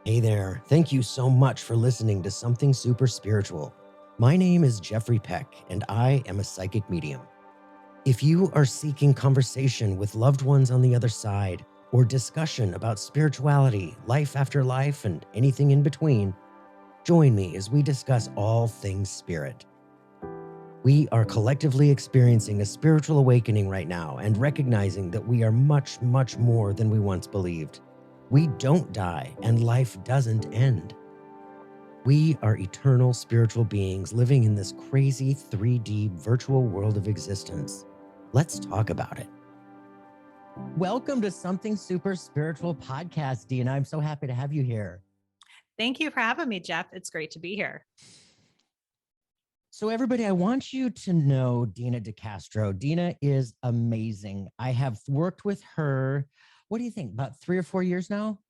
Hey there. Thank you so much for listening to Something Super Spiritual. My name is Jeffrey Peck, and I am a psychic medium. If you are seeking conversation with loved ones on the other side, or discussion about spirituality, life after life, and anything in between, join me as we discuss all things spirit. We are collectively experiencing a spiritual awakening right now and recognizing that we are much, much more than we once believed. We don't die, and life doesn't end. We are eternal spiritual beings living in this crazy 3D virtual world of existence. Let's talk about it. Welcome to Something Super Spiritual Podcast, Dena. I'm so happy to have you here. Thank you for having me, Jeff. It's great to be here. So everybody, I want you to know Dena DeCastro. Dena is amazing. I have worked with her, what do you think, about 3 or 4 years now?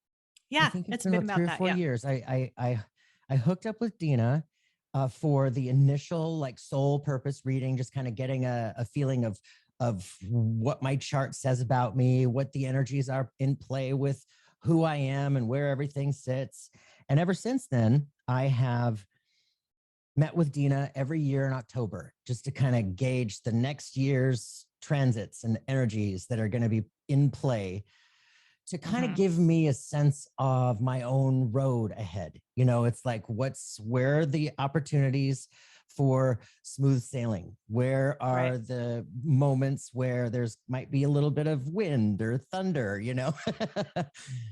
Yeah, I think it's been about 3 or 4 years. I hooked up with Dena for the initial like soul purpose reading, just kind of getting a feeling of what my chart says about me, what the energies are in play with who I am and where everything sits. And ever since then, I have met with Dena every year in October just to kind of gauge the next year's transits and energies that are going to be in play to kind of give me a sense of my own road ahead. You know, it's like, where are the opportunities for smooth sailing? Where are the moments where there's might be a little bit of wind or thunder, you know?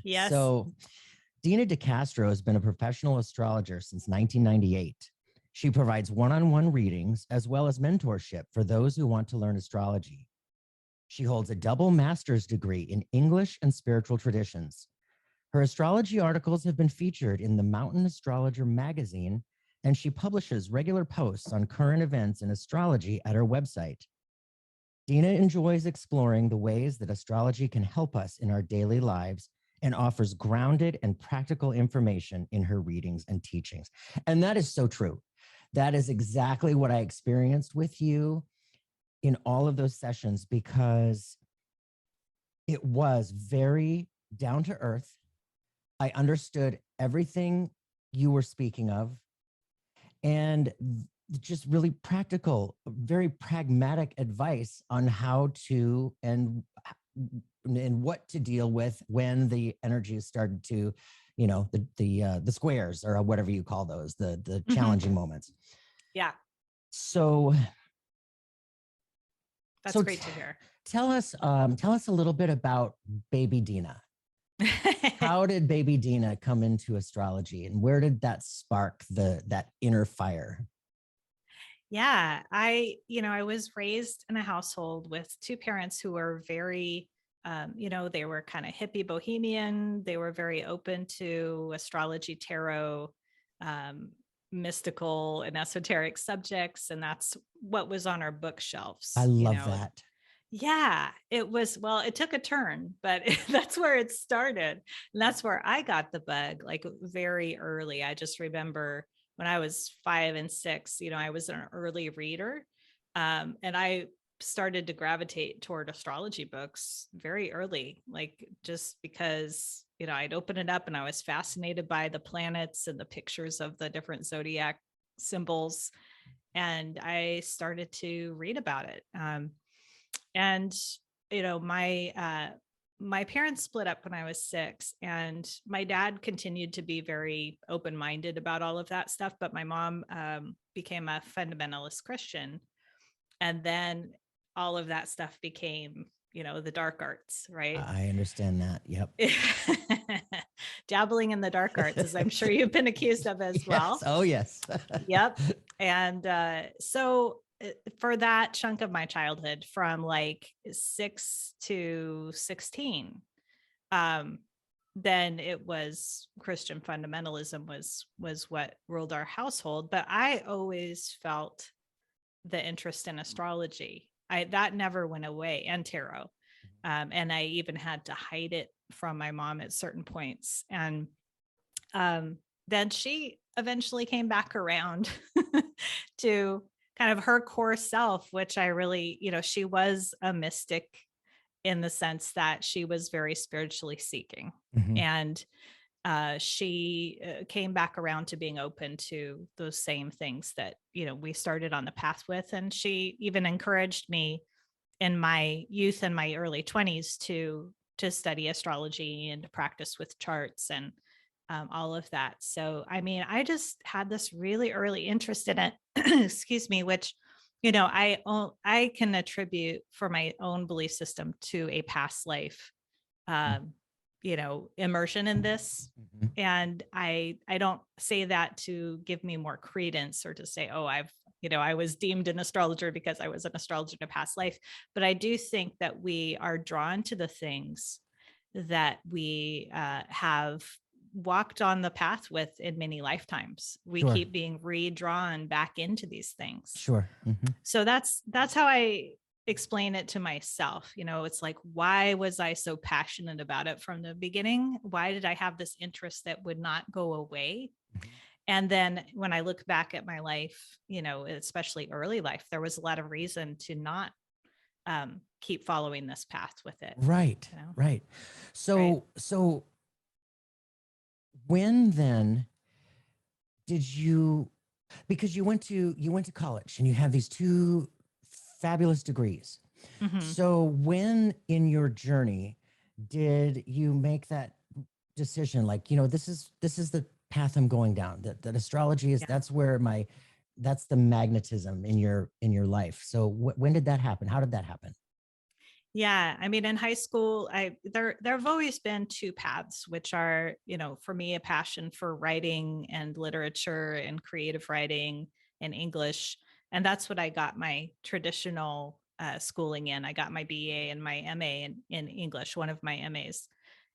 Yes. So Dena DeCastro has been a professional astrologer since 1998. She provides one-on-one readings as well as mentorship for those who want to learn astrology. She holds a double master's degree in English and spiritual traditions. Her astrology articles have been featured in the Mountain Astrologer magazine, and she publishes regular posts on current events in astrology at her website. Dena enjoys exploring the ways that astrology can help us in our daily lives and offers grounded and practical information in her readings and teachings. And that is so true. That is exactly what I experienced with you in all of those sessions, because it was very down to earth. I understood everything you were speaking of, and just really practical, very pragmatic advice on how to and what to deal with when the energies started to, you know, the squares or whatever you call those, the challenging moments. Yeah. So that's great to hear. Tell us a little bit about baby Dena. How did baby Dena come into astrology, and where did that spark that inner fire? Yeah, I was raised in a household with two parents who were very, they were kind of hippie bohemian. They were very open to astrology, tarot, mystical and esoteric subjects. And that's what was on our bookshelves. I love that. Yeah, it was, well, it took a turn, but that's where it started. And that's where I got the bug, like very early. I just remember when I was 5 and 6, I was an early reader. And I started to gravitate toward astrology books very early, like just because, I'd open it up and I was fascinated by the planets and the pictures of the different zodiac symbols. And I started to read about it. And, my parents split up when I was 6, and my dad continued to be very open-minded about all of that stuff. But my mom became a fundamentalist Christian. And then all of that stuff became, the dark arts, right? I understand that. Yep. Dabbling in the dark arts, as I'm sure you've been accused of as well. Oh, yes. Yep. And so for that chunk of my childhood, from like 6 to 16, then it was Christian fundamentalism was what ruled our household. But I always felt the interest in astrology. That never went away, and tarot. And I even had to hide it from my mom at certain points. And then she eventually came back around to kind of her core self, which I really, she was a mystic in the sense that she was very spiritually seeking. And she came back around to being open to those same things that, we started on the path with. And she even encouraged me in my youth and my early 20s to study astrology and to practice with charts and all of that. So, I mean, I just had this really early interest in it, excuse me, which, I can attribute for my own belief system to a past life, um, immersion in this. Mhm. And I don't say that to give me more credence or to say, oh, I was deemed an astrologer because I was an astrologer in a past life. But I do think that we are drawn to the things that we have walked on the path with in many lifetimes. We Sure. keep being redrawn back into these things. Sure. Mhm. So that's how I explain it to myself. It's like, why was I so passionate about it from the beginning? Why did I have this interest that would not go away? Mhm. And then when I look back at my life, especially early life, there was a lot of reason to not keep following this path with it. Right. You know? Right. Right. So when then did you, because you went to college and you have these two fabulous degrees. Mhm. So when in your journey did you make that decision, like, this is the path I'm going down, that astrology is, Yeah. that's the magnetism in your life. So when did that happen? How did that happen? Yeah, I mean, in high school, there have always been two paths, which are, for me, a passion for writing and literature and creative writing and English, and that's what I got my traditional schooling in. I got my BA and my MA in English, one of my MAs,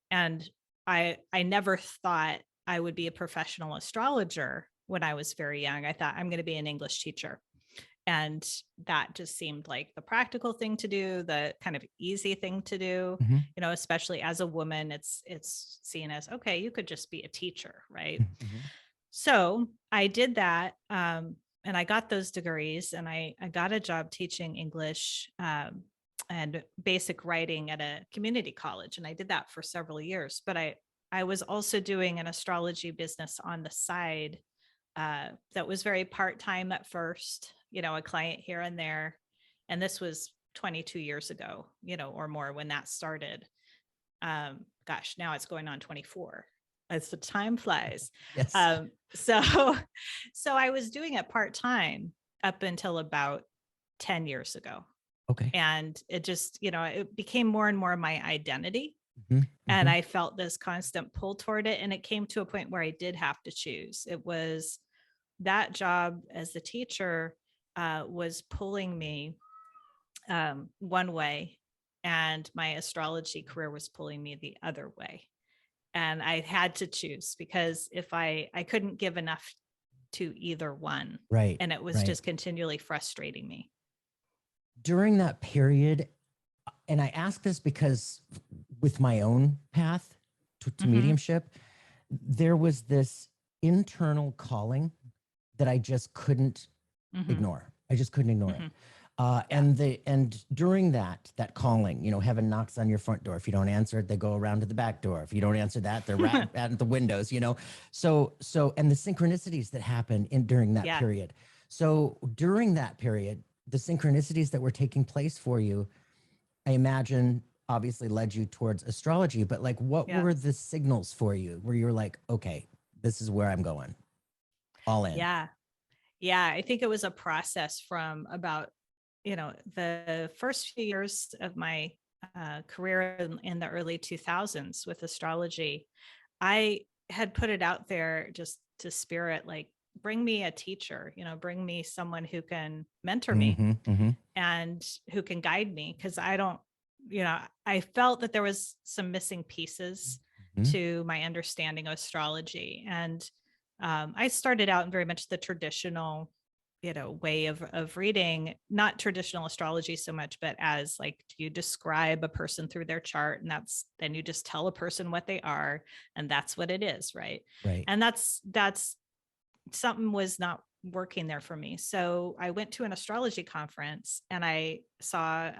and I never thought I would be a professional astrologer when I was very young. I thought I'm going to be an English teacher. And that just seemed like the practical thing to do, the kind of easy thing to do, Mhm. especially as a woman, it's seen as, okay, you could just be a teacher, right? Mhm. So I did that. And I got those degrees and I got a job teaching English and basic writing at a community college. And I did that for several years, but I was also doing an astrology business on the side that was very part-time at first, a client here and there. And this was 22 years ago, or more when that started. Gosh, now it's going on 24 as the time flies. Yes. So, so I was doing it part-time up until about 10 years ago. Okay. And it just, it became more and more my identity. Mhm. And Mhm. I felt this constant pull toward it. And it came to a point where I did have to choose. It was that job as the teacher was pulling me one way, and my astrology career was pulling me the other way. And I had to choose because if I couldn't give enough to either one, Right. and it was Right. just continually frustrating me. During that period, and I ask this because with my own path to Mm-hmm. mediumship, there was this internal calling that I just couldn't Mm-hmm. ignore. I just couldn't ignore it. Mm-hmm. Yeah. And during that calling, heaven knocks on your front door. If you don't answer it, they go around to the back door. If you don't answer that, they're right at the windows. So and the synchronicities that happen during that Yeah. period. So during that period, the synchronicities that were taking place for you, I imagine, obviously led you towards astrology. But like, what Yeah. were the signals for you where you're like, okay, this is where I'm going, all in? Yeah. Yeah. I think it was a process from about, the first few years of my career in the early 2000s with astrology. I had put it out there just to spirit, like, bring me a teacher, bring me someone who can mentor me Mm-hmm, mm-hmm, and who can guide me. Cause I don't, I felt that there was some missing pieces mm-hmm. to my understanding of astrology. And I started out in very much the traditional, way of reading, not traditional astrology so much, but as like, you describe a person through their chart, and then you just tell a person what they are, and that's what it is, right? Right. And that's something was not working there for me. So I went to an astrology conference and I saw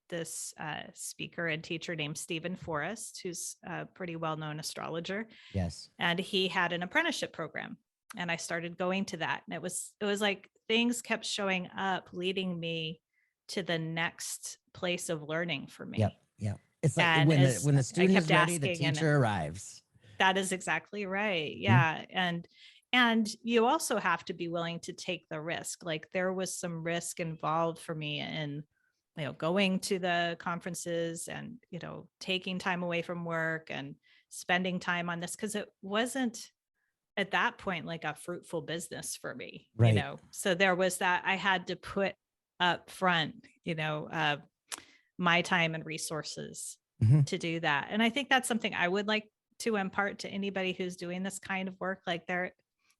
this speaker and teacher named Stephen Forrest, who's a pretty well-known astrologer. Yes. And he had an apprenticeship program. And I started going to that. And it was like things kept showing up, leading me to the next place of learning for me. Yep. Yep. It's like And when the student is ready, the asking, teacher arrives. that is exactly right. Yeah. And you also have to be willing to take the risk. Like there was some risk involved for me in, going to the conferences and, taking time away from work and spending time on this, because it wasn't at that point like a fruitful business for me, Right. So there was that I had to put up front, my time and resources to do that. And I think that's something I would like to impart to anybody who's doing this kind of work. Like there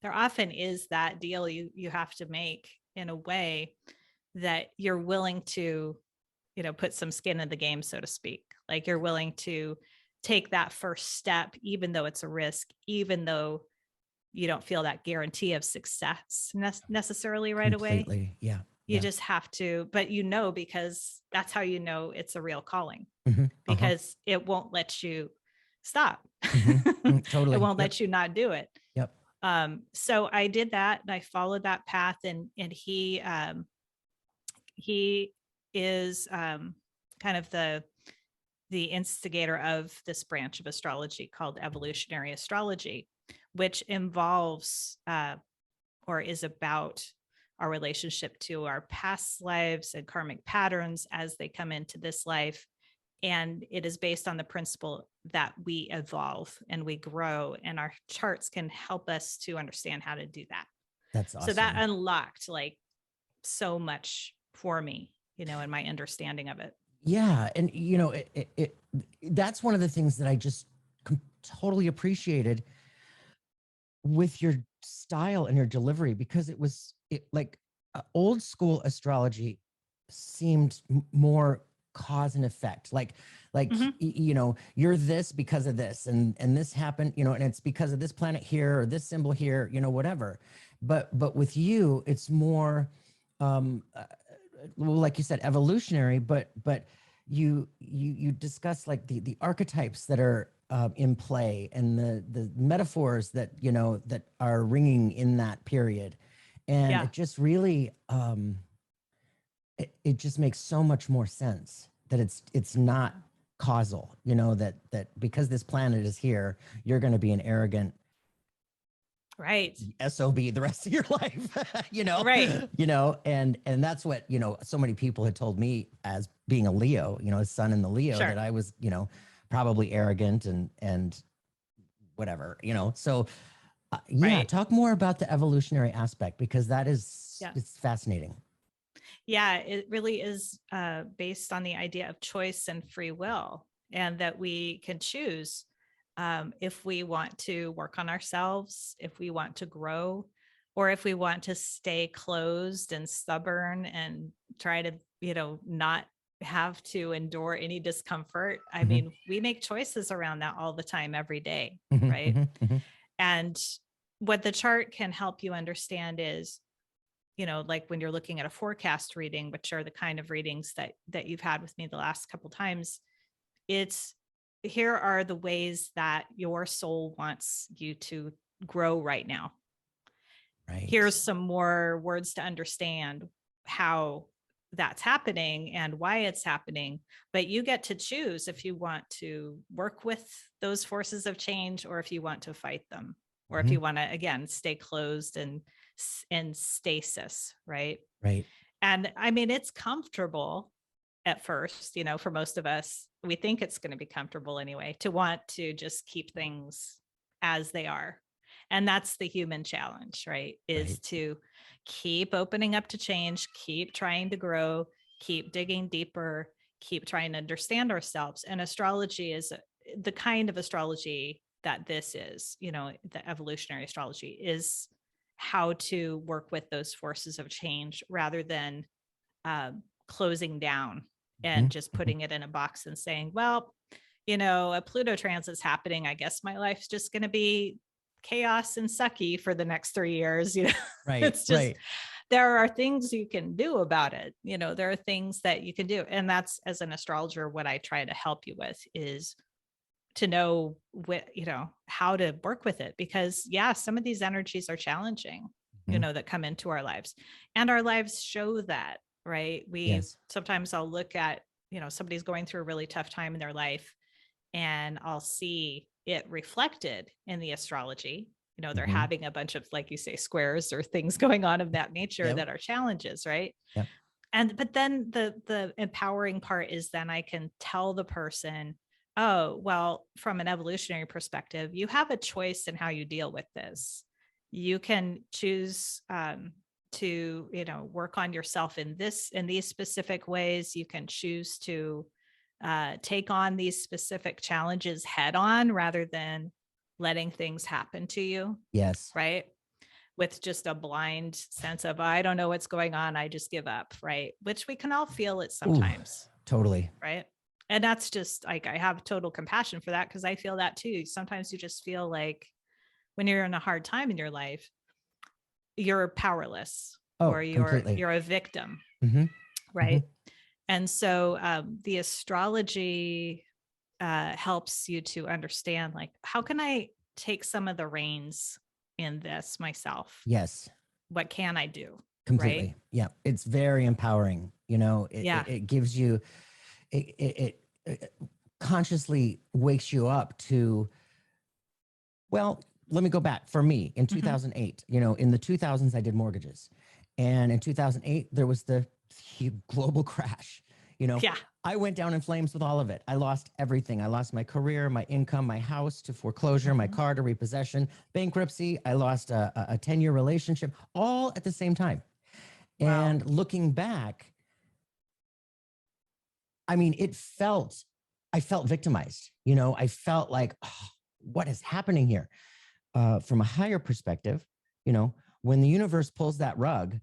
often is that deal you have to make in a way that you're willing to, put some skin in the game, so to speak. Like you're willing to take that first step, even though it's a risk, even though you don't feel that guarantee of success necessarily right away. Completely. Yeah. You just have to, but because that's how it's a real calling, Uh-huh. because it won't let you stop. Totally. It won't let you not do it. Yep. So I did that and I followed that path, and he is kind of the instigator of this branch of astrology called evolutionary astrology, which involves or is about our relationship to our past lives and karmic patterns as they come into this life. And it is based on the principle that we evolve and we grow, and our charts can help us to understand how to do that. That's awesome. So that unlocked like so much for me, in my understanding of it. Yeah. And, that's one of the things that I just totally appreciated with your style and your delivery, because it was like old school astrology seemed more cause and effect, like you're this because of this, and this happened, and it's because of this planet here or this symbol here, whatever. But with you, it's more like you said, evolutionary, but you discuss like the archetypes that are in play, and the metaphors that that are ringing in that period, and it just really it just makes so much more sense that it's not causal, that because this planet is here, you're going to be an arrogant SOB the rest of your life, right. And that's what, so many people had told me as being a Leo, a sun in the Leo, that I was, probably arrogant and whatever, so talk more about the evolutionary aspect, because that is, it's fascinating. Yeah, it really is based on the idea of choice and free will, and that we can choose if we want to work on ourselves, if we want to grow, or if we want to stay closed and stubborn and try to, not have to endure any discomfort. I mean, we make choices around that all the time, every day, right? And what the chart can help you understand is, like when you're looking at a forecast reading, which are the kind of readings that you've had with me the last couple of times, it's here are the ways that your soul wants you to grow right now. Right. Here's some more words to understand how that's happening and why it's happening. But you get to choose if you want to work with those forces of change, or if you want to fight them, or if you want to, again, stay closed and stasis. Right. Right. And I mean, it's comfortable at first, for most of us. We think it's going to be comfortable anyway, to want to just keep things as they are. And that's the human challenge, right? Is to keep opening up to change, keep trying to grow, keep digging deeper, keep trying to understand ourselves. And astrology is the kind of astrology that this is, the evolutionary astrology is how to work with those forces of change, rather than closing down and just putting it in a box and saying, well, a Pluto transit is happening. I guess my life's just going to be chaos and sucky for the next 3 years. Right. It's just, Right. there are things you can do about it. There are things that you can do. And that's, as an astrologer, what I try to help you with is to know how to work with it, because some of these energies are challenging, Mhm. that come into our lives, and our lives show that, right? Yes. Sometimes I'll look at, somebody's going through a really tough time in their life, and I'll see it reflected in the astrology. They're Mhm. having a bunch of, like you say, squares or things going on of that nature Yep. that are challenges, right? Yep. But then the empowering part is, then I can tell the person, oh, well, from an evolutionary perspective, you have a choice in how you deal with this. You can choose to, work on yourself in these specific ways. You can choose to take on these specific challenges head on, rather than letting things happen to you, Yes. right? With just a blind sense of, I don't know what's going on, I just give up, right? Which we can all feel it Ooh, sometimes, totally. right? And that's just like, I have total compassion for that, because I feel that too. Sometimes you just feel like, when you're in a hard time in your life, you're powerless, or Oh, you're completely. you're a victim, Hmm. Hmm. right? And so the astrology helps you to understand, like, how can I take some of the reins in this myself? Yes. What can I do? Right? Completely. Yeah. It's very empowering. Yeah. It gives you, it consciously wakes you up to, well, let me go back. For me, in Mhm. 2008, in the 2000s, I did mortgages. And in 2008, there was the global crash. You know, Yeah. I went down in flames with all of it. I lost everything. I lost my career, my income, my house to foreclosure, my Mhm. car to repossession, bankruptcy. I lost a 10-year relationship, all at the same time. Wow. And looking back, I mean, I felt victimized. I felt like, oh, what is happening here? From a higher perspective, you know, when the universe pulls that rug,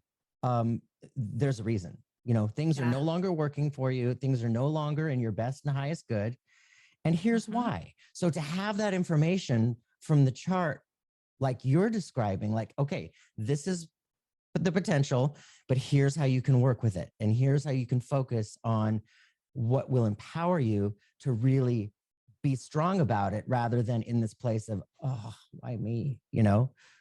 there's a reason. Things are Yeah. no longer working for you. Things are no longer in your best and highest good. And here's Mhm. why. So to have that information from the chart, like you're describing, like, okay, this is the potential, but here's how you can work with it. And here's how you can focus on what will empower you to really be strong about it, rather than in this place of, oh, why me?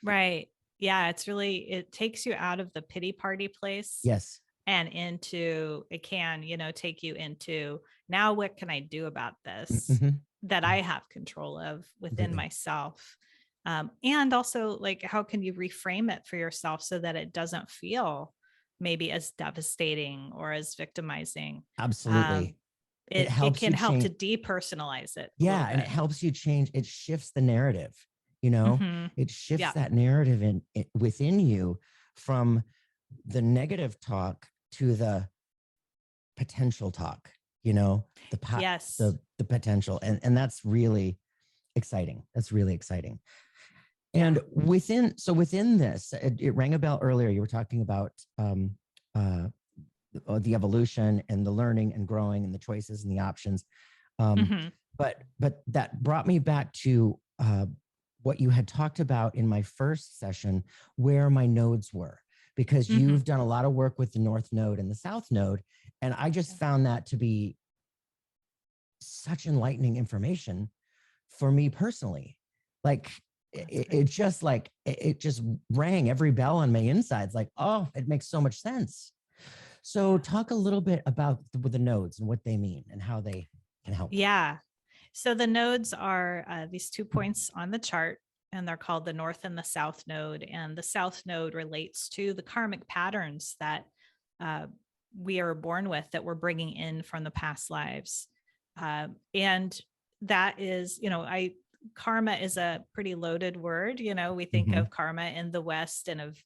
Right. Yeah, it takes you out of the pity party place, Yes. and into, it can, take you into, now what can I do about this Mm-hmm. that I have control of within Completely. myself? And also, like, how can you reframe it for yourself so that it doesn't feel maybe as devastating or as victimizing? Um, Absolutely. It it helps you can help to change. depersonalize it a little Yeah. And it bit. helps you change. It shifts the narrative, you know, Hmm. it shifts Yeah. that narrative within you, from the negative talk to the potential talk, Yes. the potential. And that's really exciting. That's really exciting. Yeah. And within this, it rang a bell earlier. You were talking about uh, the evolution and the learning and growing and the choices and the options. Um, Hmm. but that brought me back to what you had talked about in my first session, where my nodes were, because Hmm. you've done a lot of work with the North Node and the South Node. And I just found that to be such enlightening information for me personally. Like, That's it great. just like it just rang every bell on my insides, like, oh, it makes so much sense. So Yeah. talk a little bit about the nodes and what they mean and how they can help. Yeah. So the nodes are these 2 points on the chart, and they're called the North and the South node. And the South node relates to the karmic patterns that uh, we are born with, that we're bringing in from the past lives. And that is, karma is a pretty loaded word. We think Mm-hmm. of karma in the West, and of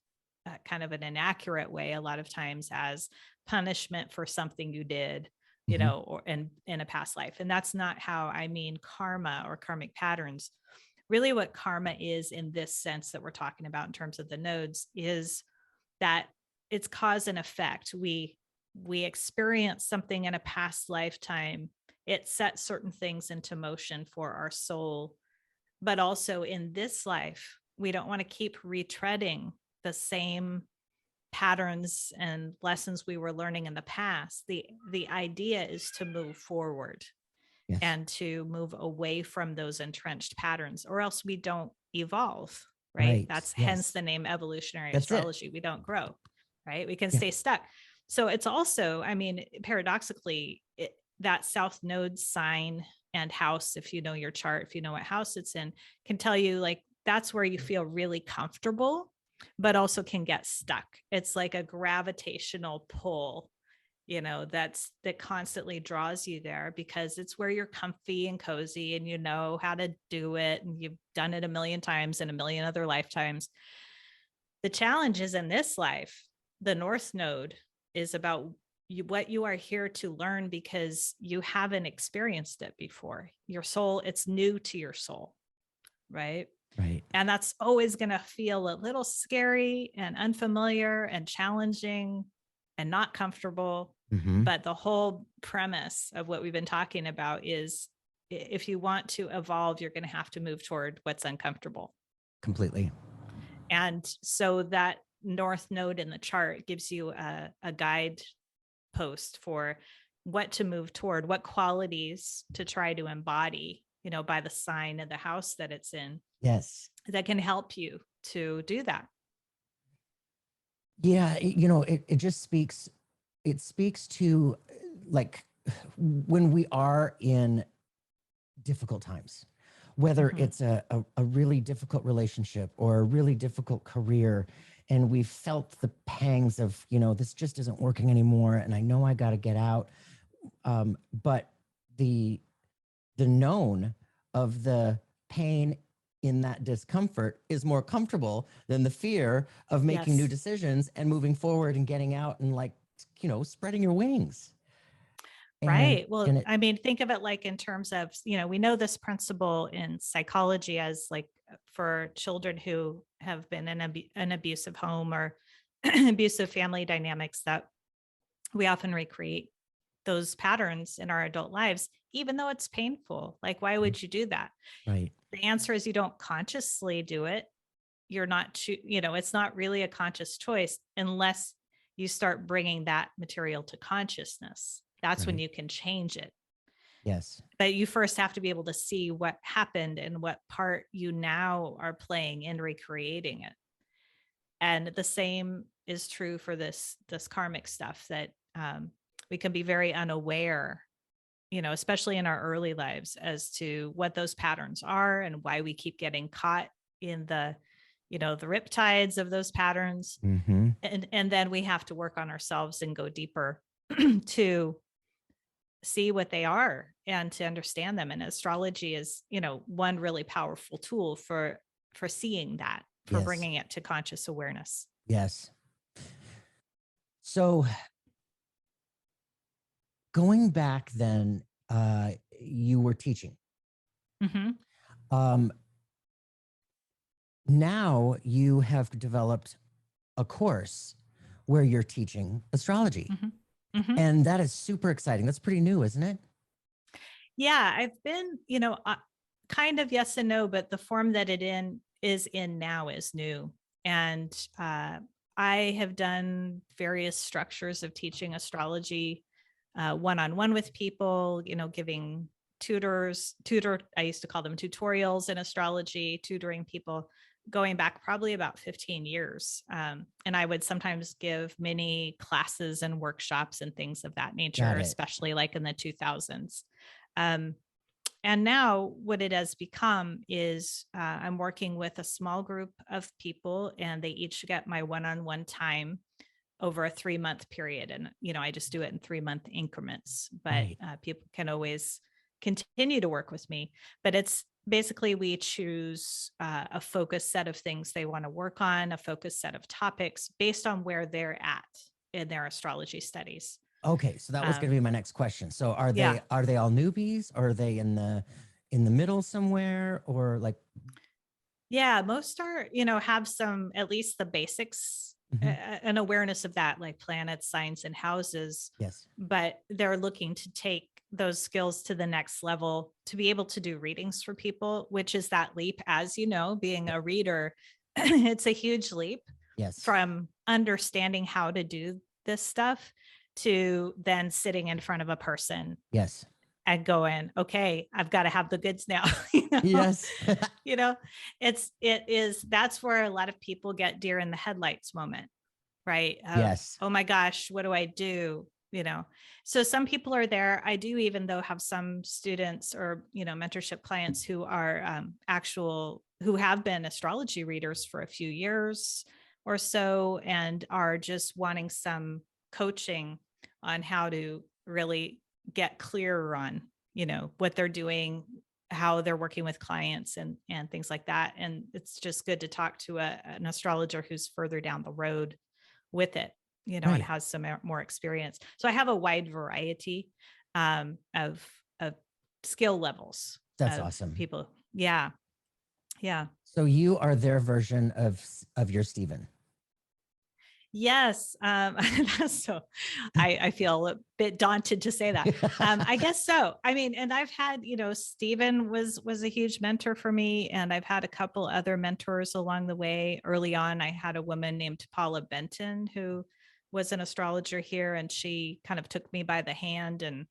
kind of an inaccurate way a lot of times, as punishment for something you did, Mm-hmm. or in a past life. And that's not how I mean karma or karmic patterns. Really, what karma is in this sense that we're talking about in terms of the nodes is that it's cause and effect. We experience something in a past lifetime. It sets certain things into motion for our soul, but also in this life, we don't want to keep retreading the same patterns and lessons we were learning in the past. The idea is to move forward. Yes. And to move away from those entrenched patterns, or else we don't evolve, right? Right. That's Yes. hence the name evolutionary That's it. astrology. We don't grow, right? We can Yeah. stay stuck. So it's also, I mean, paradoxically, that South Node sign and house, if you know your chart, if you know what house it's in, can tell you like that's where you feel really comfortable, but also can get stuck. It's like a gravitational pull, you know, that constantly draws you there because it's where you're comfy and cozy and you know how to do it and you've done it a million times in a million other lifetimes. The challenge is in this life, the North Node is about what you are here to learn because you haven't experienced it before. Your soul, it's new to your soul, right? Right. And that's always going to feel a little scary and unfamiliar and challenging and not comfortable. Mm-hmm. But the whole premise of what we've been talking about is if you want to evolve, you're going to have to move toward what's uncomfortable. Completely. And so that North Node in the chart gives you a guide post for what to move toward, what qualities to try to embody, you know, by the sign of the house that it's in. Yes. That can help you to do that. Yeah. You know, it just speaks, it speaks to like when we are in difficult times, whether it's a really difficult relationship or a really difficult career, and we've felt the pangs of, you know, this just isn't working anymore, and I know I got to get out. But the known of the pain in that discomfort is more comfortable than the fear of making new decisions and moving forward and getting out and, like, you know, spreading your wings. Right. Well, I mean, think of it like in terms of, you know, we know this principle in psychology as like for children who have been in an abusive home or abusive family dynamics, that we often recreate those patterns in our adult lives, even though it's painful. Like, why would you do that? Right. The answer is you don't consciously do it. You're not, you know, it's not really a conscious choice unless you start bringing that material to consciousness. That's when you can change it. Yes. But you first have to be able to see what happened and what part you now are playing in recreating it. And the same is true for this karmic stuff, that we can be very unaware, you know, especially in our early lives, as to what those patterns are and why we keep getting caught in the, you know, the riptides of those patterns. Mm-hmm. And then we have to work on ourselves and go deeper to see what they are and to understand them. And astrology is, you know, one really powerful tool for seeing that, for bringing it to conscious awareness. Yes. So going back then, you were teaching. Mm-hmm. Now you have developed a course where you're teaching astrology. Mm-hmm. Mm-hmm. And that is super exciting. That's pretty new, isn't it? Yeah, I've been, you know, kind of yes and no, but the form that it is in now is new. And I have done various structures of teaching astrology, one-on-one with people, you know, giving I used to call them tutorials in astrology, tutoring people, going back probably about 15 years. And I would sometimes give mini classes and workshops and things of that nature, especially like in the 2000s. And now what it has become is I'm working with a small group of people, and they each get my one-on-one time over a 3-month period. And, you know, I just do it in 3-month increments, but people can always continue to work with me. But it's basically, we choose a focused set of things they want to work on, a focused set of topics based on where they're at in their astrology studies. Okay, so that was going to be my next question. So are they all newbies, or are they in the middle somewhere, or like? Yeah, most are, you know, have some, at least the basics, an awareness of that, like planets, signs, and houses. Yes. But they're looking to take those skills to the next level to be able to do readings for people, which is that leap, as you know, being a reader, it's a huge leap Yes. from understanding how to do this stuff to then sitting in front of a person Yes. and going, okay, I've got to have the goods now. you know, Yes. you know, that's where a lot of people get deer in the headlights moment, right? Of, Yes. oh my gosh, what do I do? So some people are there. I do even though have some students or, mentorship clients who are who have been astrology readers for a few years or so and are just wanting some coaching on how to really get clearer on, what they're doing, how they're working with clients and things like that. And it's just good to talk to an astrologer who's further down the road with it, and Right. has some more experience. So I have a wide variety of skill levels That's of awesome. people. Yeah. Yeah. So you are their version of your Stephen. Yes. So I feel a bit daunted to say that. I guess so. I mean, and I've had, Stephen was a huge mentor for me. And I've had a couple other mentors along the way. Early on, I had a woman named Paula Benton, who was an astrologer here. And she kind of took me by the hand and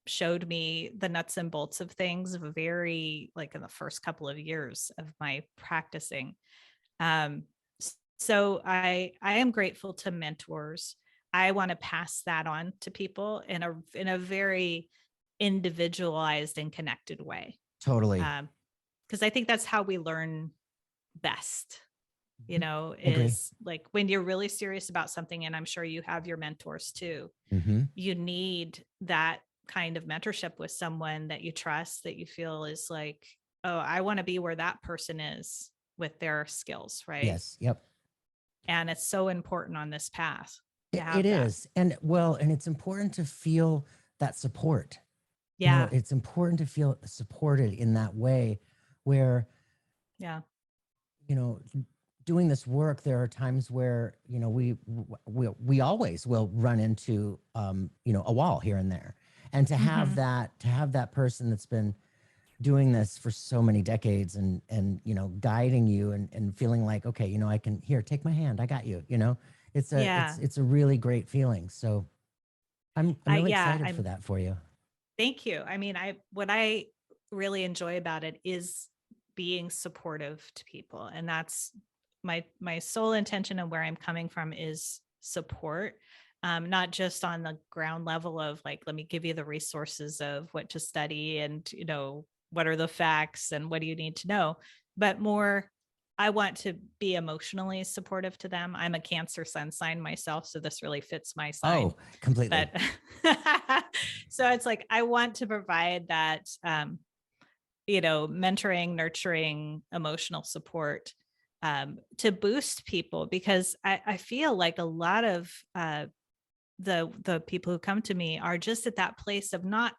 showed me the nuts and bolts of things very like in the first couple of years of my practicing. Um, so I am grateful to mentors. I want to pass that on to people in a very individualized and connected way. Totally. Because I think that's how we learn best, Agree. is like when you're really serious about something, and I'm sure you have your mentors too, you need that kind of mentorship with someone that you trust, that you feel is like, oh, I want to be where that person is with their skills, right? Yes. Yep. And it's so important on this path to It have that. is. And it's important to feel that support. Yeah. It's important to feel supported in that way where, Yeah. you know, doing this work, there are times where, we always will run into, a wall here and there. And to have that person that's been doing this for so many decades and guiding you and feeling like, okay, I can take my hand, I got you, it's a really great feeling. So I'm really excited for that for you. Thank you. I mean, what I really enjoy about it is being supportive to people. And that's my sole intention, and where I'm coming from is support. Not just on the ground level of like, let me give you the resources of what to study and, what are the facts and what do you need to know, but more, I want to be emotionally supportive to them. I'm a Cancer sun sign myself, so this really fits my sign. Oh, completely. But so it's like, I want to provide that, mentoring, nurturing, emotional support to boost people, because I feel like a lot of the people who come to me are just at that place of not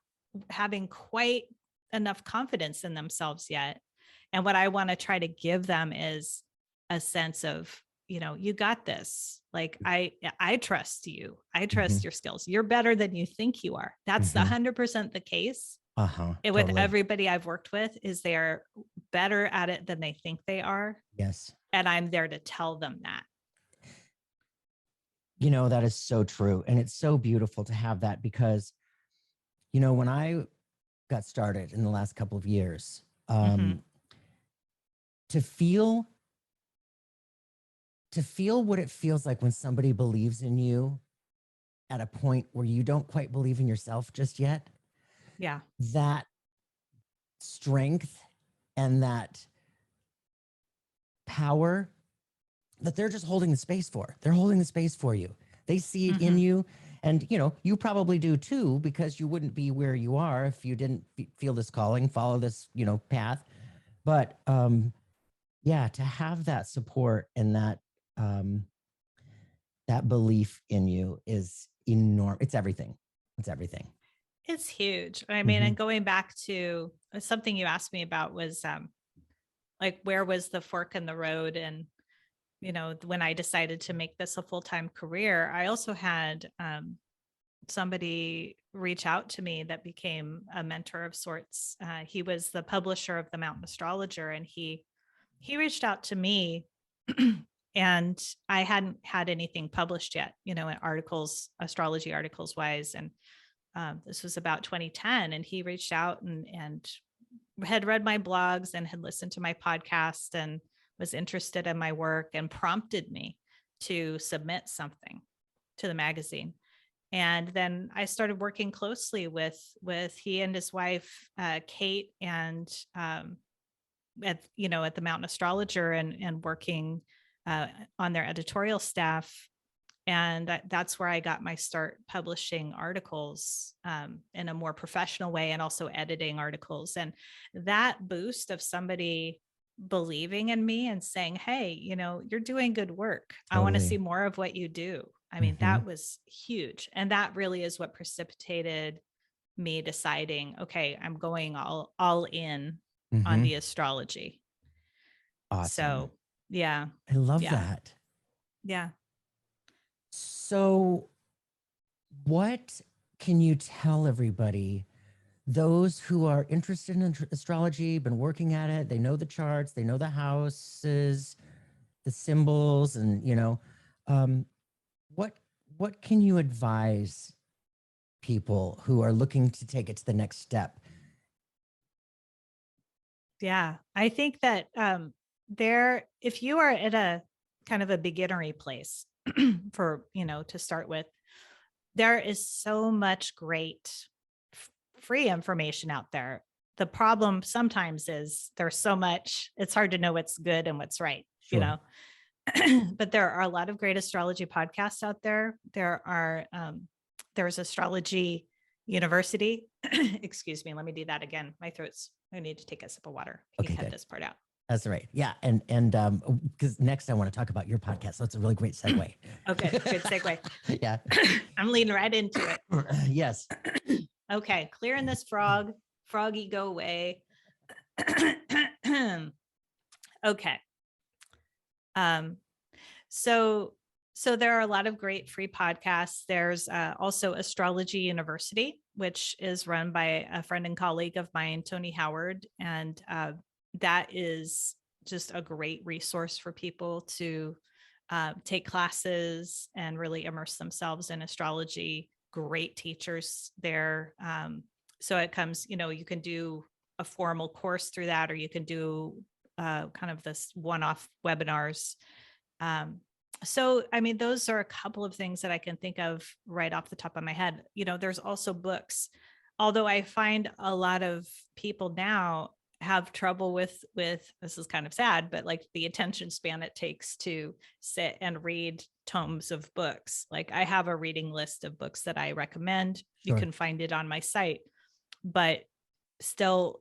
having quite enough confidence in themselves yet. And what I want to try to give them is a sense of, you got this. Like, I trust you. I trust your skills. You're better than you think you are. That's 100% the case. With Totally. everybody I've worked with, is they're better at it than they think they are. Yes. And I'm there to tell them that. That is so true. And it's so beautiful to have that because, when I got started in the last couple of years, to feel what it feels like when somebody believes in you at a point where you don't quite believe in yourself just yet. Yeah. That strength and that power that they're just holding the space for. They're holding the space for you. They see it in you. And, you probably do too, because you wouldn't be where you are if you didn't feel this calling, follow this, path. But, yeah, to have that support and that, that belief in you is enormous. It's everything. It's everything. It's huge. I mean, and going back to something you asked me about was, like, where was the fork in the road? And, when I decided to make this a full-time career, I also had somebody reach out to me that became a mentor of sorts. He was the publisher of the Mountain Astrologer, and he reached out to me and I hadn't had anything published yet, in articles, astrology articles wise. And this was about 2010. And he reached out and had read my blogs and had listened to my podcast and was interested in my work and prompted me to submit something to the magazine. And then I started working closely with he and his wife, Kate, and at the Mountain Astrologer, and working on their editorial staff. And that's where I got my start publishing articles in a more professional way, and also editing articles. And that boost of somebody believing in me and saying, hey, you're doing good work. I want to see more of what you do. I mean, that was huge. And that really is what precipitated me deciding, okay, I'm going all in on the astrology. Awesome. So, yeah. I love that. Yeah. So what can you tell everybody, those who are interested in astrology, been working at it, they know the charts, they know the houses, the symbols, and what can you advise people who are looking to take it to the next step? Yeah, I think that if you are at a kind of a beginnery place for, to start with, there is so much great free information out there. The problem sometimes is there's so much, it's hard to know what's good and what's right, but there are a lot of great astrology podcasts out there. There's Astrology University. Excuse me. Let me do that again. I need to take a sip of water. You can cut this part out. That's right. Yeah. And because next I want to talk about your podcast. So it's a really great segue. Okay. Good segue. Yeah. I'm leading right into it. Yes. Okay. Clearing this froggy, go away. Okay. So there are a lot of great free podcasts. There's also Astrology University, which is run by a friend and colleague of mine, Tony Howard. And that is just a great resource for people to take classes and really immerse themselves in astrology. Great teachers there. So it comes, you can do a formal course through that, or you can do kind of this one-off webinars. So, I mean, those are a couple of things that I can think of right off the top of my head. There's also books, although I find a lot of people now have trouble with, this is kind of sad, but like the attention span it takes to sit and read tomes of books. Like I have a reading list of books that I recommend. Sure. You can find it on my site, but still,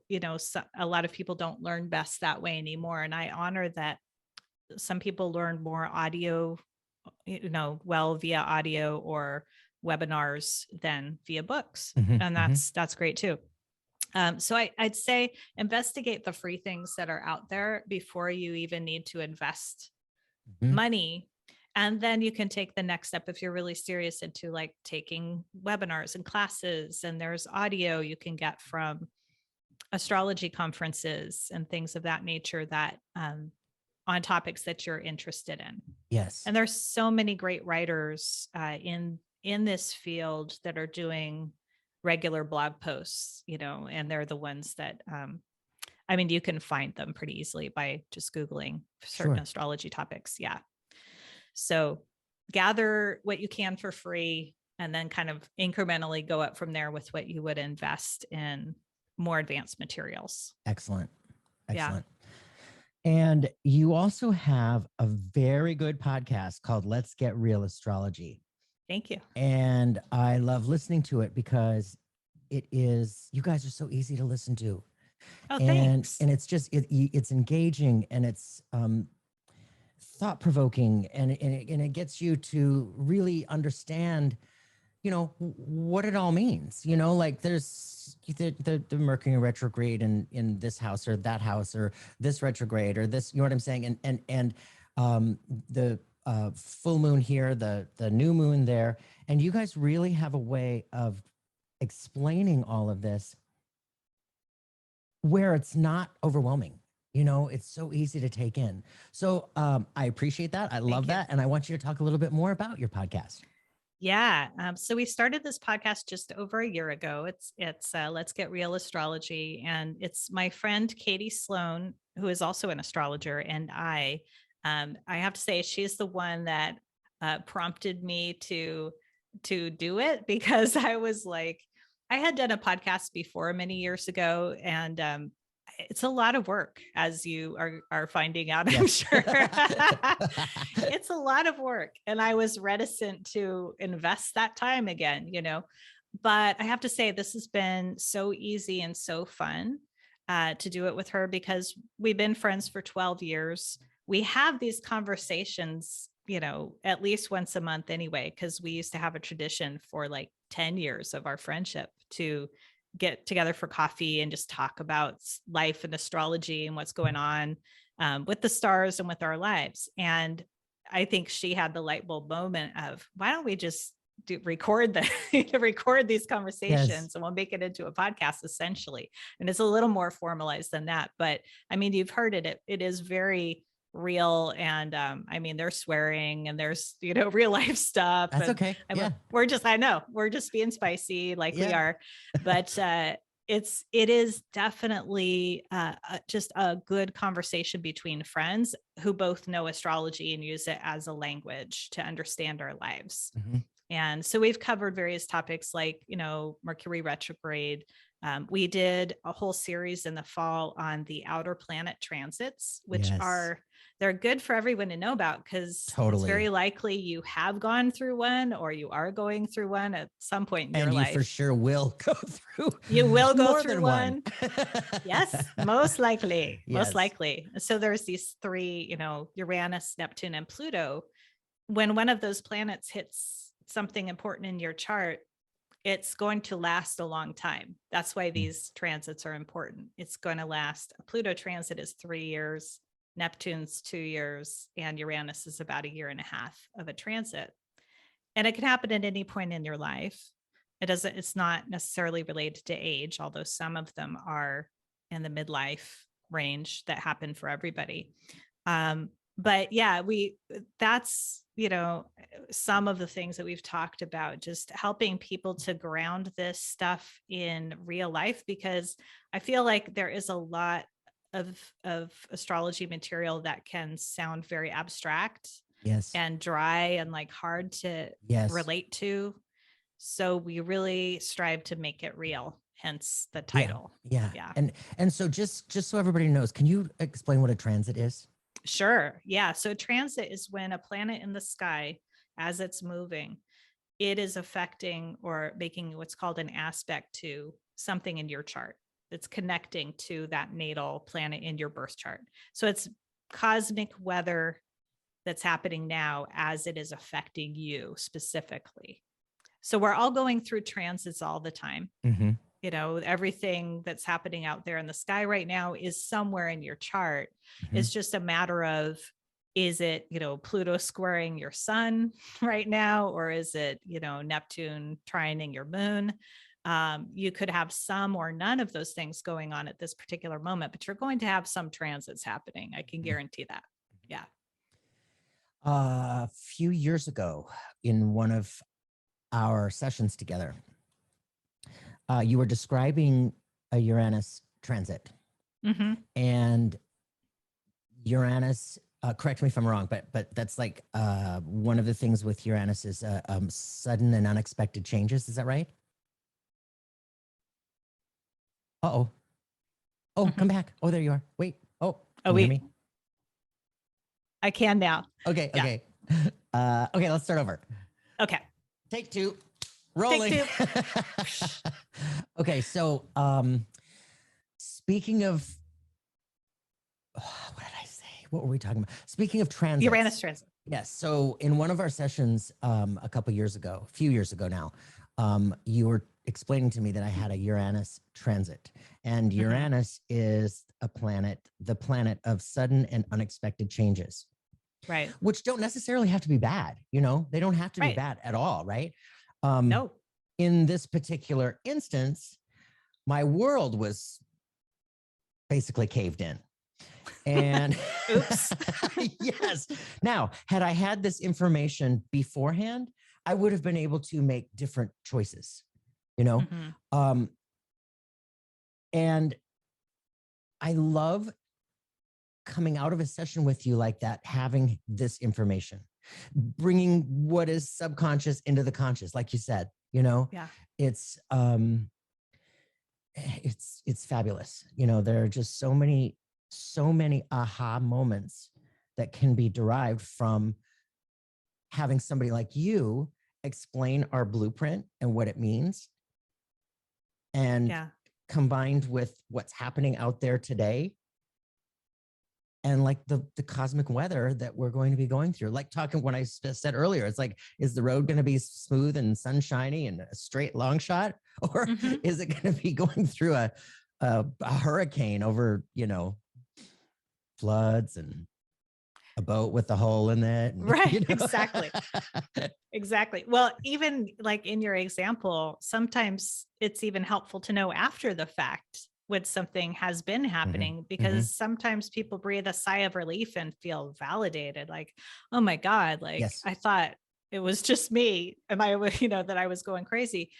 a lot of people don't learn best that way anymore. And I honor that. Some people learn more audio, via audio or webinars than via books. And that's great too. So I'd say investigate the free things that are out there before you even need to invest money. And then you can take the next step if you're really serious into like taking webinars and classes. And there's audio you can get from astrology conferences and things of that nature that on topics that you're interested in. Yes. And there's so many great writers in this field that are doing regular blog posts, and they're the ones that, you can find them pretty easily by just Googling certain astrology topics. Yeah. So gather what you can for free and then kind of incrementally go up from there with what you would invest in more advanced materials. Excellent. Yeah. And you also have a very good podcast called Let's Get Real Astrology. Thank you. And I love listening to it because you guys are so easy to listen to. Oh, thanks. And it's just, it's engaging and it's thought-provoking and it gets you to really understand, what it all means, like there's the Mercury retrograde in this house or that house or this retrograde or this, you know what I'm saying? And the full moon here, the new moon there, and you guys really have a way of explaining all of this where it's not overwhelming. You know, it's so easy to take in. So I appreciate that. I love that. And I want you to talk a little bit more about your podcast. Yeah. So we started this podcast just over a year ago. It's Let's Get Real Astrology, and it's my friend Katie Sloan, who is also an astrologer, and I have to say she's the one that prompted me to do it, because I was like, I had done a podcast before many years ago, and it's a lot of work, as you are finding out, I'm sure. It's a lot of work. And I was reticent to invest that time again, but I have to say, this has been so easy and so fun to do it with her, because we've been friends for 12 years. We have these conversations, at least once a month anyway, because we used to have a tradition for like 10 years of our friendship to get together for coffee and just talk about life and astrology and what's going on with the stars and with our lives. And I think she had the light bulb moment of, why don't we just record these conversations, and we'll make it into a podcast essentially. And it's a little more formalized than that, but I mean, you've heard it is very real. And I mean, there's swearing and there's real life stuff. That's okay. We're just being spicy like we are, but it is definitely just a good conversation between friends who both know astrology and use it as a language to understand our lives. Mm-hmm. And so we've covered various topics like, Mercury retrograde. We did a whole series in the fall on the outer planet transits, which they're good for everyone to know about, because it's very likely you have gone through one, or you are going through one at some point in your life. And you for sure will go through. You will go through one. Yes, most likely. Yes. Most likely. So there's these three, Uranus, Neptune, and Pluto. When one of those planets hits something important in your chart, it's going to last a long time. That's why these transits are important. It's going to last. A Pluto transit is 3 years, Neptune's 2 years, and Uranus is about 1.5 years of a transit. And it can happen at any point in your life. It's not necessarily related to age, although some of them are in the midlife range that happen for everybody. But yeah, that's, some of the things that we've talked about, just helping people to ground this stuff in real life, because I feel like there is a lot of astrology material that can sound very abstract and dry and like hard to relate to. So we really strive to make it real, hence the title. Yeah. And so just so everybody knows, can you explain what a transit is? Sure. Yeah. So transit is when a planet in the sky, as it's moving, it is affecting or making what's called an aspect to something in your chart. It's connecting to that natal planet in your birth chart. So it's cosmic weather that's happening now as it is affecting you specifically. So we're all going through transits all the time. Mm-hmm. Everything that's happening out there in the sky right now is somewhere in your chart. Mm-hmm. It's just a matter of, is it, Pluto squaring your sun right now, or is it, Neptune trining your moon? You could have some or none of those things going on at this particular moment, but you're going to have some transits happening. I can guarantee that. Yeah. A few years ago, in one of our sessions together, you were describing a Uranus transit. Mm-hmm. And Uranus, correct me if I'm wrong, but that's like one of the things with Uranus is sudden and unexpected changes. Is that right? Uh-oh. Oh, mm-hmm. Come back. Oh, there you are. Wait. Oh, can you hear me? I can now. Okay. Okay. Okay, let's start over. Okay. Take two. Rolling. Take two. Okay, so speaking of what did I say? What were we talking about? Speaking of transits. Uranus transit. Yes. So in one of our sessions a few years ago now, you were explaining to me that I had a Uranus transit, and Uranus is the planet of sudden and unexpected changes. Right. which don't necessarily have to be bad. They don't have to be Right. bad at all, right? Um, No. in this particular instance, my world was basically caved in. And Oops. yes. Now, had I had this information beforehand, I would have been able to make different choices, you know? Mhm. And I love coming out of a session with you like that, having this information, bringing what is subconscious into the conscious, like you said, Yeah. it's it's fabulous. There are just so many aha moments that can be derived from having somebody like you explain our blueprint and what it means, and Yeah. combined with what's happening out there today, and like the cosmic weather that we're going to be going through. Like talking when I said earlier, it's like, is the road going to be smooth and sunshiny and a straight long shot, or Mhm. is it going to be going through a hurricane over floods and a boat with a hole in it? And, Right. Exactly. Exactly. Well, even like in your example, sometimes it's even helpful to know after the fact when something has been Mhm, happening, mhm. because sometimes people breathe a sigh of relief and feel validated. Like, oh my God, like Yes. I thought it was just me. Am I, that I was going crazy.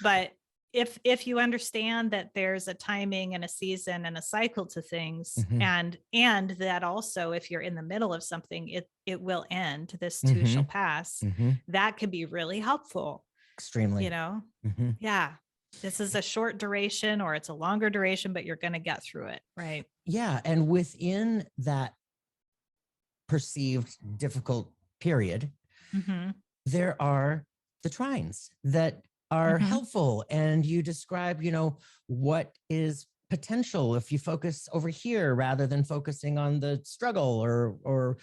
But if you understand that there's a timing and a season and a cycle to things, Mhm, and that also if you're in the middle of something, it will end, this too shall mhm, pass, mhm. that can be really helpful, you Extremely. know. Mhm. Yeah, this is a short duration or it's a longer duration, but you're going to get through it, right? Yeah, and within that perceived difficult period, Mm-hmm. there are the trines that are Mm-hmm. helpful, and you describe, what is potential if you focus over here rather than focusing on the struggle, or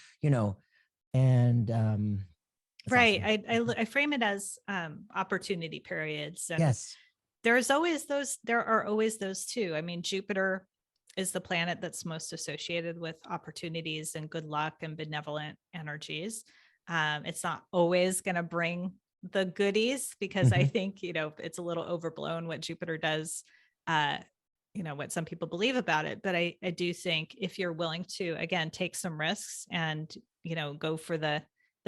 and it's Right. awesome. I frame it as opportunity periods, and Yes. there are always those too. I mean, Jupiter is the planet that's most associated with opportunities and good luck and benevolent energies. It's not always going to bring the goodies, because I Hmm. think, it's a little overblown what Jupiter does, uh, what some people believe about it. But I do think if you're willing to, again, take some risks and, go for the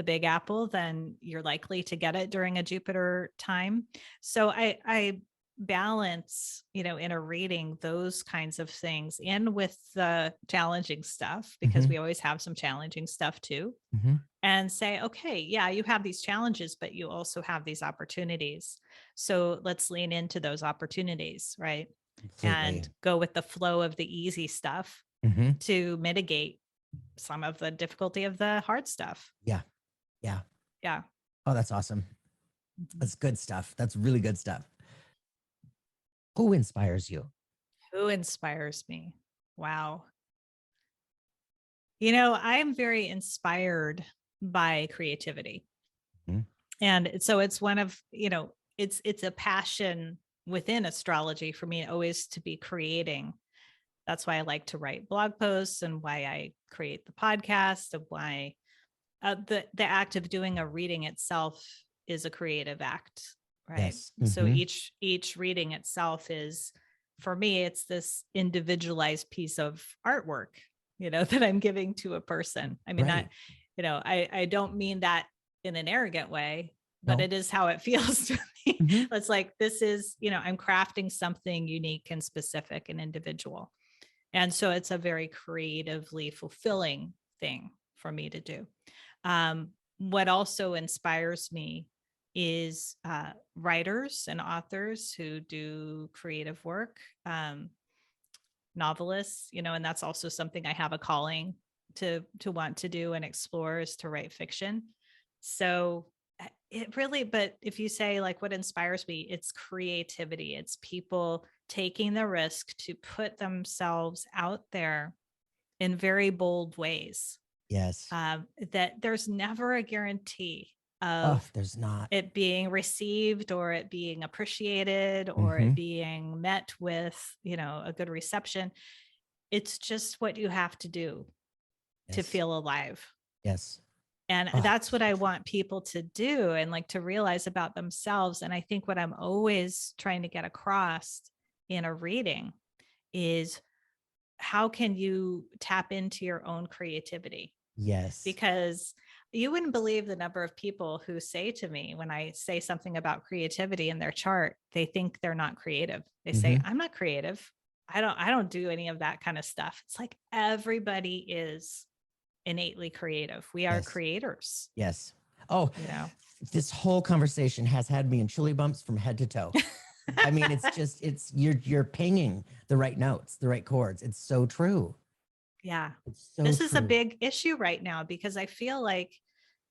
big apple, then you're likely to get it during a Jupiter time. So I balance, in a reading, those kinds of things in with the challenging stuff, because Hmm. we always have some challenging stuff too, Hmm. and say, okay, yeah, you have these challenges, but you also have these opportunities. So let's lean into those opportunities, right? Completely. And go with the flow of the easy stuff Hmm. to mitigate some of the difficulty of the hard stuff. Yeah. Yeah. Yeah. Oh, that's awesome. Mhm. That's good stuff. That's really good stuff. Who inspires you? Who inspires me? Wow. I'm very inspired by creativity. Mhm. And so it's one of, it's a passion within astrology for me always to be creating. That's why I like to write blog posts, and why I create the podcast, and why the act of doing a reading itself is a creative act, right? Yes. So Hmm. each reading itself is, for me, it's this individualized piece of artwork, that I'm giving to a person. I mean, not, Right. I don't mean that in an arrogant way, but No. it is how it feels to me. Hmm. It's like, this is, I'm crafting something unique and specific and individual. And so it's a very creatively fulfilling thing for me to do. What also inspires me is writers and authors who do creative work, novelists, and that's also something I have a calling to want to do and explore, is to write fiction. So it really, but if you say like what inspires me, it's creativity. It's people taking the risk to put themselves out there in very bold ways, Yes. that there's never a guarantee Oh, of there's not. it being received, or it being appreciated, or Hmm. it being met with, a good reception. It's just what you have to do to Yes. feel alive. Yes. And Oh, that's what I want people to do and like to realize about themselves. And I think what I'm always trying to get across in a reading is, how can you tap into your own creativity? yes. Because you wouldn't believe the number of people who say to me, when I say something about creativity in their chart, they think they're not creative. They say, Mm-hmm. I'm not creative. I don't do any of that kind of stuff. It's like everybody is innately creative. We are Yes. creators, Yes. Oh, you know. this whole conversation has had me in chili bumps from head to toe. I mean, it's just, it's, you're pinging the right notes, the right chords. It's so true. Yeah. It's so This is a true. big issue right now because I feel like,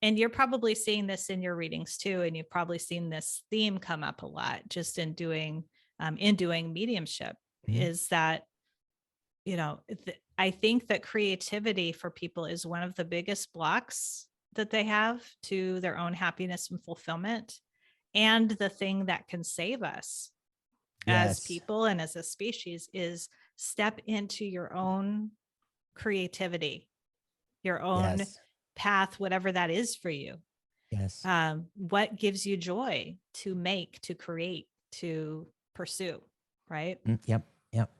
and you're probably seeing this in your readings too, and you've probably seen this theme come up a lot just in doing mediumship, Mhm. is that, I think that creativity for people is one of the biggest blocks that they have to their own happiness and fulfillment, and the thing that can save us as Yes. people and as a species is step into your own creativity, your own Yes. path, whatever that is for you. Yes. What gives you joy to make, to create, to pursue, right? Yep. Yep.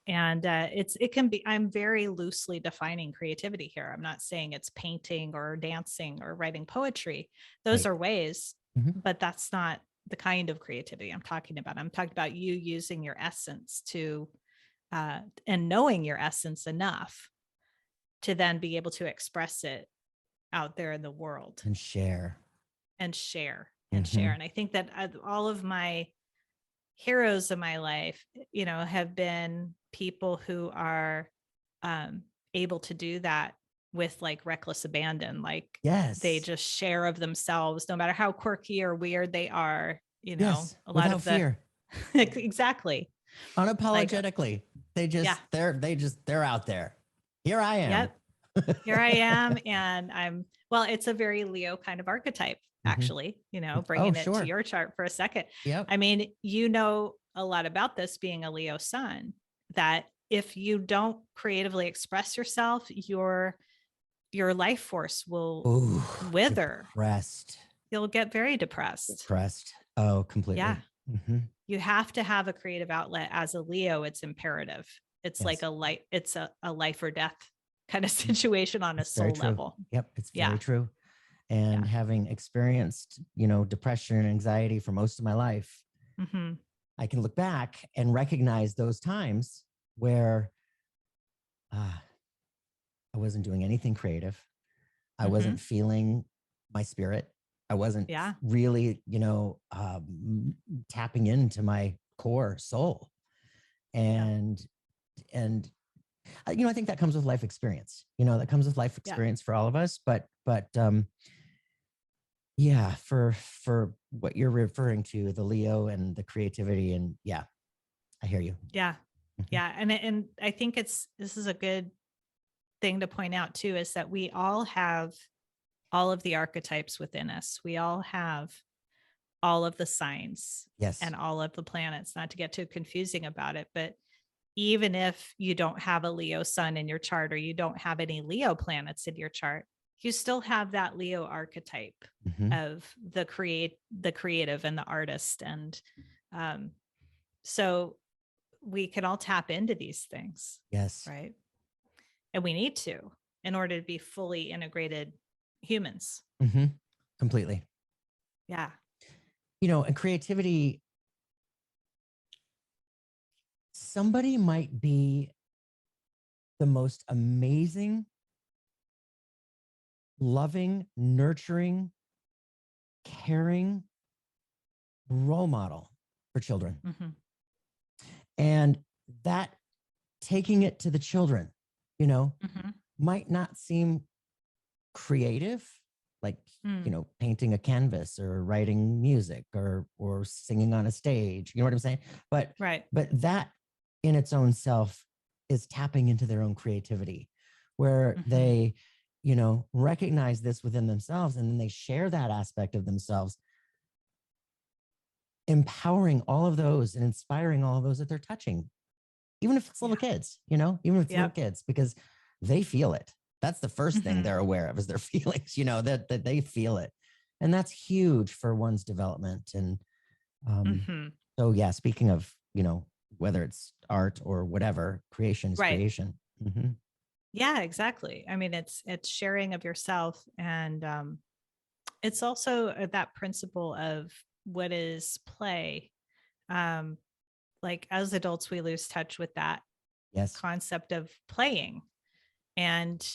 And it can be, I'm very loosely defining creativity here. I'm not saying it's painting or dancing or writing poetry. Those Right. are ways, Mhm. but that's not the kind of creativity I'm talking about. I'm talking about you using your essence to and knowing your essence enough to then be able to express it out there in the world And share. and share and share. Mhm. And I think that all of my heroes in my life, have been people who are um, able to do that with like reckless abandon. Like they Yes. just share of themselves, no matter how quirky or weird they are, Yes. a lot Without of the, fear. exactly. Like, Unapologetically. yeah, They're out there. Here I am. yep. Here I am. And well, it's a very Leo kind of archetype, Mhm. actually, Oh, bringing it to sure. your chart for a second. Yep. I mean, a lot about this being a Leo sun, that if you don't creatively express yourself, your life force will Ooh, wither. depressed. You'll get very depressed. Depressed. Oh, Yeah. completely. Hmm. You have to have a creative outlet as a Leo. It's imperative. It's like Yes. it's a life or death kind of situation on a It's very soul true. level. Yep. It's Yeah. very true. And Yeah. having experienced, depression and anxiety for most of my life, Mm-hmm. I can look back and recognize those times where I wasn't doing anything creative. I Mm-hmm. wasn't feeling my spirit. I wasn't Yeah. really, tapping into my core soul. Yeah. And I think that comes with life experience. That comes with life Yeah. experience for all of us. But yeah, for what you're referring to, the Leo and the creativity, and yeah, I hear you. Yeah. Mhm. Yeah. And I think this is a good thing to point out too, is that we all have all of the archetypes within us. We all have all of the signs Yes. and all of the planets, not to get too confusing about it, but even if you don't have a Leo sun in your chart, or you don't have any Leo planets in your chart, you still have that Leo archetype Hmm. of the creative and the artist. And um, so we can all tap into these things, Yes. right? And we need to, in order to be fully integrated humans. Hmm. Completely. Yeah. And creativity, somebody might be the most amazing, loving, nurturing, caring role model for children. Mm-hmm. And that, taking it to the children, Mm-hmm. might not seem creative, like, Mm. painting a canvas or writing music or singing on a stage. You know what I'm saying? But Right. but that in its own self is tapping into their own creativity, where Mm-hmm. they, recognize this within themselves, and then they share that aspect of themselves, empowering all of those and inspiring all of those that they're touching, even if it's little Yeah. kids, even if it's little Yep. kids, because they feel it. That's the first thing they're aware of is their feelings, that they feel it. And that's huge for one's development. And so, yeah, speaking of, whether it's art or whatever, creation is Right. creation. Yeah, exactly. I mean, it's sharing of yourself, and it's also that principle of what is play. Um, like as adults, we lose touch with that Yes. concept of playing. And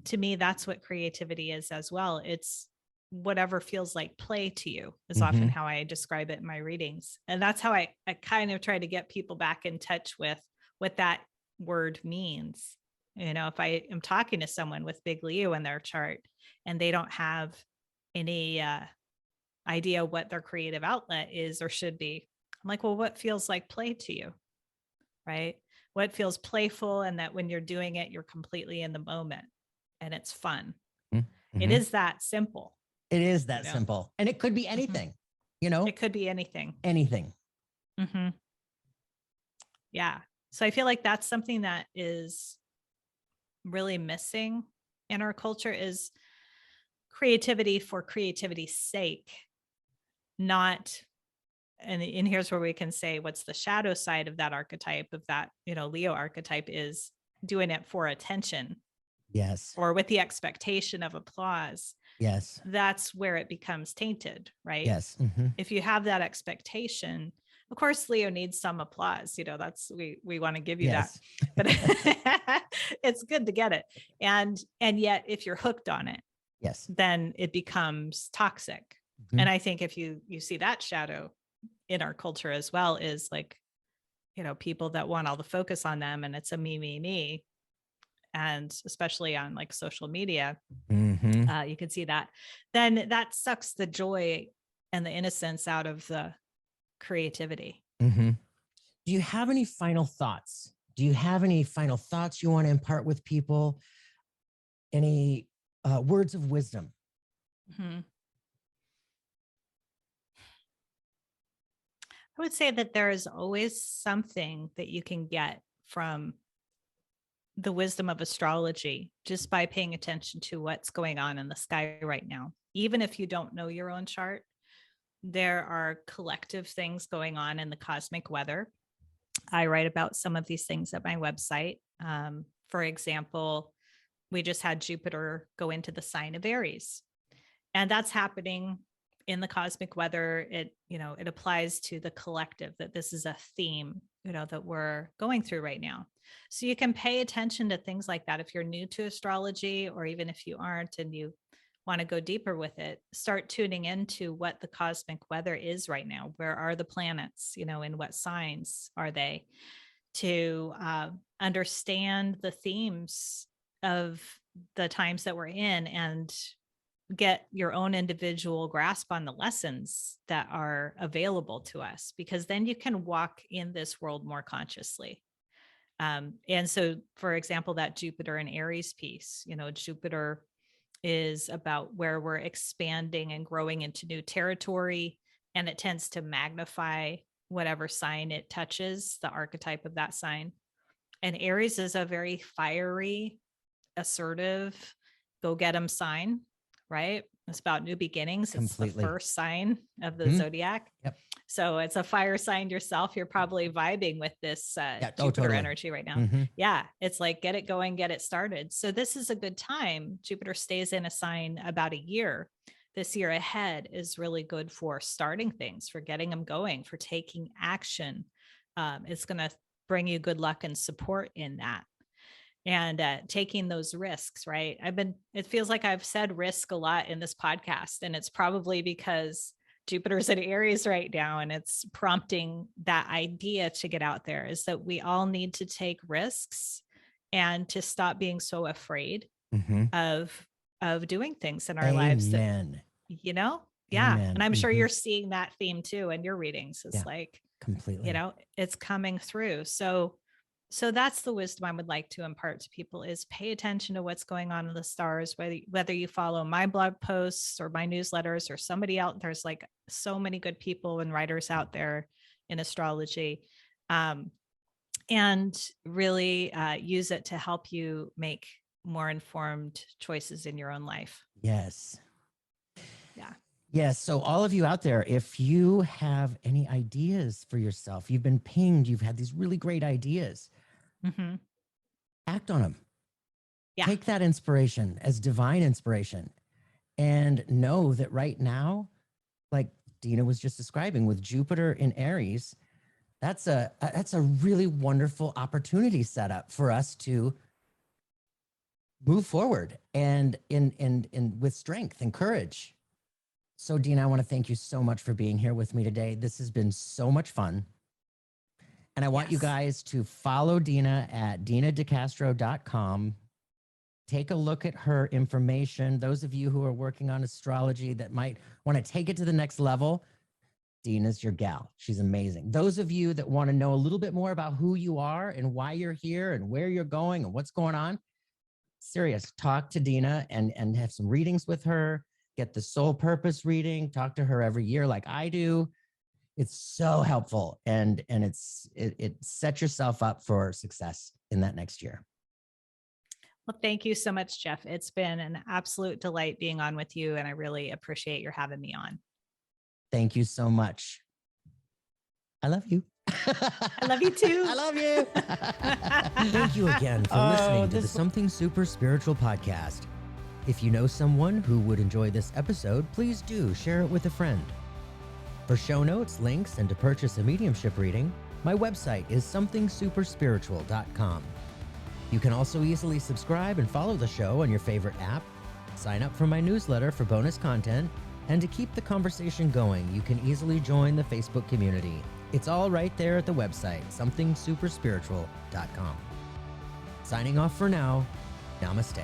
to me, that's what creativity is as well. It's whatever feels like play to you is often how I describe it in my readings. And that's how I kind of try to get people back in touch with what that word means. If I am talking to someone with big Leo in their chart and they don't have any idea what their creative outlet is or should be, I'm like, well, what feels like play to you? Right? What feels playful, and that when you're doing it, you're completely in the moment and it's fun. It is that simple. It is that simple. And it could be anything, It could be anything. Anything. Yeah. So I feel like that's something that is really missing in our culture is creativity for creativity's sake, not. And here's where we can say what's the shadow side of that archetype, of that, Leo archetype, is doing it for attention. Yes. Or with the expectation of applause. Yes. That's where it becomes tainted, right? Yes. If you have that expectation, of course, Leo needs some applause. That's we want to give you that, but it's good to get it. And yet, if you're hooked on it, yes, then it becomes toxic. And I think if you see that shadow in our culture as well, is like, people that want all the focus on them, and it's a me. And especially on like social media, you can see that, then that sucks the joy and the innocence out of the creativity. Do you have any final thoughts? You want to impart with people? Any words of wisdom? I would say that there is always something that you can get from the wisdom of astrology just by paying attention to what's going on in the sky right now. Even if you don't know your own chart, there are collective things going on in the cosmic weather. I write about some of these things at my website. For example, we just had Jupiter go into the sign of Aries, and that's happening in the cosmic weather. It applies to the collective, that this is a theme, that we're going through right now. So you can pay attention to things like that. If you're new to astrology, or even if you aren't and you want to go deeper with it, start tuning into what the cosmic weather is right now. Where are the planets? In what signs are they? To understand the themes of the times that we're in, and get your own individual grasp on the lessons that are available to us, because then you can walk in this world more consciously. And so, for example, that Jupiter and Aries piece, Jupiter is about where we're expanding and growing into new territory, and it tends to magnify whatever sign it touches, the archetype of that sign. And Aries is a very fiery, assertive, go get 'em sign, right? It's about new beginnings. Completely. It's the first sign of the zodiac. Yep. So it's a fire sign yourself. You're probably vibing with this Jupiter totally. energy right now. Yeah. It's like, get it going, get it started. So this is a good time. Jupiter stays in a sign about a year. This year ahead is really good for starting things, for getting them going, for taking action. It's going to bring you good luck and support in that. And taking those risks, right? It feels like I've said risk a lot in this podcast, and it's probably because Jupiter's in Aries right now, and it's prompting that idea to get out there, is that we all need to take risks and to stop being so afraid of doing things in our lives. Amen. Yeah. Amen. And I'm sure you're seeing that theme too in your readings. It's like, completely, it's coming through. So that's the wisdom I would like to impart to people, is pay attention to what's going on in the stars, whether you follow my blog posts or my newsletters or somebody else. There's like so many good people and writers out there in astrology, and really use it to help you make more informed choices in your own life. Yes. Yeah. Yes. So all of you out there, if you have any ideas for yourself, you've been pinged, you've had these really great ideas, act on them. Yeah. Take that inspiration as divine inspiration and know that right now, like Dena was just describing with Jupiter in Aries, that's a really wonderful opportunity set up for us to move forward and in with strength and courage. So Dena, I want to thank you so much for being here with me today. This has been so much fun. And I want you guys to follow Dena at denadecastro.com. Take a look at her information. Those of you who are working on astrology that might want to take it to the next level, Dena's your gal. She's amazing. Those of you that want to know a little bit more about who you are and why you're here and where you're going and what's going on, serious, talk to Dena and have some readings with her. Get the soul purpose reading. Talk to her every year like I do. It's so helpful, and it sets yourself up for success in that next year. Well, thank you so much, Jeff. It's been an absolute delight being on with you, and I really appreciate your having me on. Thank you so much. I love you. I love you too. I love you. Thank you again for listening to the Something Super Spiritual podcast. If you know someone who would enjoy this episode, please do share it with a friend. For show notes, links, and to purchase a mediumship reading, my website is somethingsuperspiritual.com. You can also easily subscribe and follow the show on your favorite app, sign up for my newsletter for bonus content, and to keep the conversation going, you can easily join the Facebook community. It's all right there at the website, somethingsuperspiritual.com. Signing off for now, namaste.